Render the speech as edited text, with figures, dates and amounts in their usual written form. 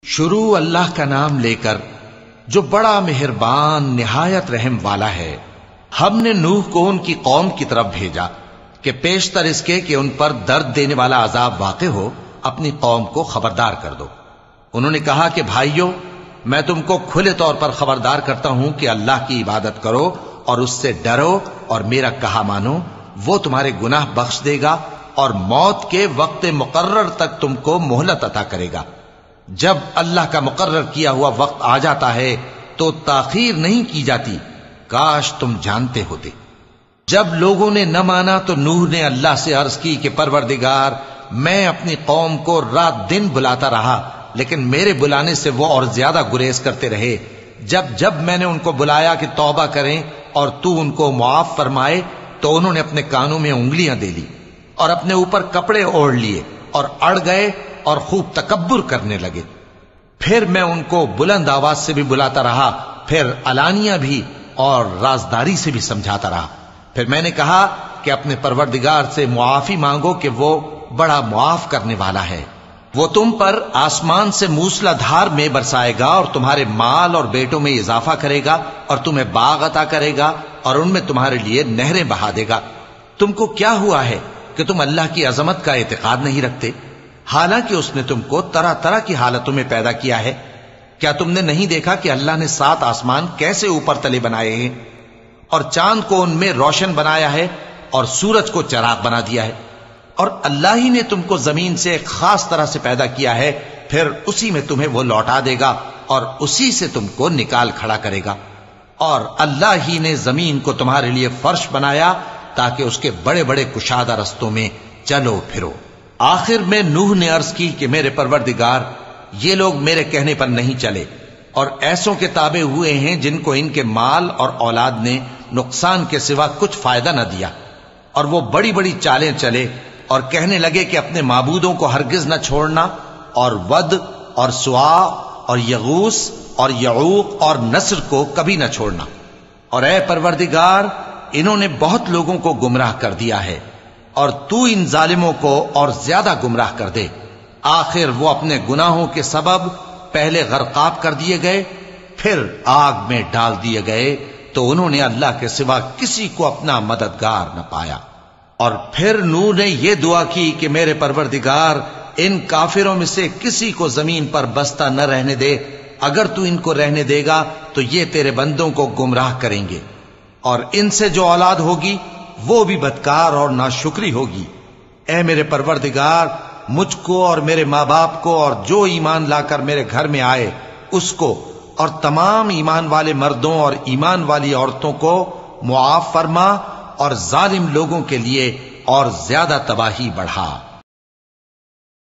شروع اللہ کا نام لے کر جو بڑا مہربان نہایت رحم والا ہے۔ ہم نے نوح کو ان کی قوم کی طرف بھیجا کہ پیشتر اس کے کہ ان پر درد دینے والا عذاب واقع ہو اپنی قوم کو خبردار کر دو۔ انہوں نے کہا کہ بھائیو، میں تم کو کھلے طور پر خبردار کرتا ہوں کہ اللہ کی عبادت کرو اور اس سے ڈرو اور میرا کہا مانو، وہ تمہارے گناہ بخش دے گا اور موت کے وقت مقرر تک تم کو مہلت عطا کرے گا۔ جب اللہ کا مقرر کیا ہوا وقت آ جاتا ہے تو تاخیر نہیں کی جاتی، کاش تم جانتے ہوتے۔ جب لوگوں نے نہ مانا تو نوح نے اللہ سے عرض کی کہ پروردگار، میں اپنی قوم کو رات دن بلاتا رہا لیکن میرے بلانے سے وہ اور زیادہ گریز کرتے رہے۔ جب میں نے ان کو بلایا کہ توبہ کریں اور تو ان کو معاف فرمائے تو انہوں نے اپنے کانوں میں انگلیاں دے لی اور اپنے اوپر کپڑے اوڑھ لیے اور اڑ گئے اور خوب تکبر کرنے لگے۔ پھر میں ان کو بلند آواز سے بھی بلاتا رہا، پھر علانیہ بھی اور رازداری سے بھی سمجھاتا رہا۔ پھر میں نے کہا کہ اپنے پروردگار سے معافی مانگو کہ وہ بڑا معاف کرنے والا ہے۔ وہ تم پر آسمان سے موسلا دھار میں برسائے گا اور تمہارے مال اور بیٹوں میں اضافہ کرے گا اور تمہیں باغ عطا کرے گا اور ان میں تمہارے لیے نہریں بہا دے گا۔ تم کو کیا ہوا ہے کہ تم اللہ کی عظمت کا اعتقاد نہیں رکھتے، حالانکہ اس نے تم کو طرح طرح کی حالتوں میں پیدا کیا ہے؟ کیا تم نے نہیں دیکھا کہ اللہ نے 7 آسمان کیسے اوپر تلے بنائے ہیں اور چاند کو ان میں روشن بنایا ہے اور سورج کو چراغ بنا دیا ہے؟ اور اللہ ہی نے تم کو زمین سے ایک خاص طرح سے پیدا کیا ہے، پھر اسی میں تمہیں وہ لوٹا دے گا اور اسی سے تم کو نکال کھڑا کرے گا۔ اور اللہ ہی نے زمین کو تمہارے لیے فرش بنایا تاکہ اس کے بڑے بڑے کشادہ رستوں میں چلو پھرو۔ آخر میں نوح نے عرض کی کہ میرے پروردگار، یہ لوگ میرے کہنے پر نہیں چلے اور ایسوں کے تابع ہوئے ہیں جن کو ان کے مال اور اولاد نے نقصان کے سوا کچھ فائدہ نہ دیا، اور وہ بڑی بڑی چالیں چلے اور کہنے لگے کہ اپنے معبودوں کو ہرگز نہ چھوڑنا، اور ود اور سوا اور یغوث اور یعوق اور نصر کو کبھی نہ چھوڑنا۔ اور اے پروردگار، انہوں نے بہت لوگوں کو گمراہ کر دیا ہے اور تو ان ظالموں کو اور زیادہ گمراہ کر دے۔ آخر وہ اپنے گناہوں کے سبب پہلے غرقاب کر دیے گئے، پھر آگ میں ڈال دیے گئے، تو انہوں نے اللہ کے سوا کسی کو اپنا مددگار نہ پایا۔ اور پھر نوح نے یہ دعا کی کہ میرے پروردگار، ان کافروں میں سے کسی کو زمین پر بستہ نہ رہنے دے، اگر تو ان کو رہنے دے گا تو یہ تیرے بندوں کو گمراہ کریں گے، اور ان سے جو اولاد ہوگی وہ بھی بدکار اور ناشکری ہوگی۔ اے میرے پروردگار، مجھ کو اور میرے ماں باپ کو اور جو ایمان لا کر میرے گھر میں آئے اس کو اور تمام ایمان والے مردوں اور ایمان والی عورتوں کو معاف فرما اور ظالم لوگوں کے لیے اور زیادہ تباہی بڑھا۔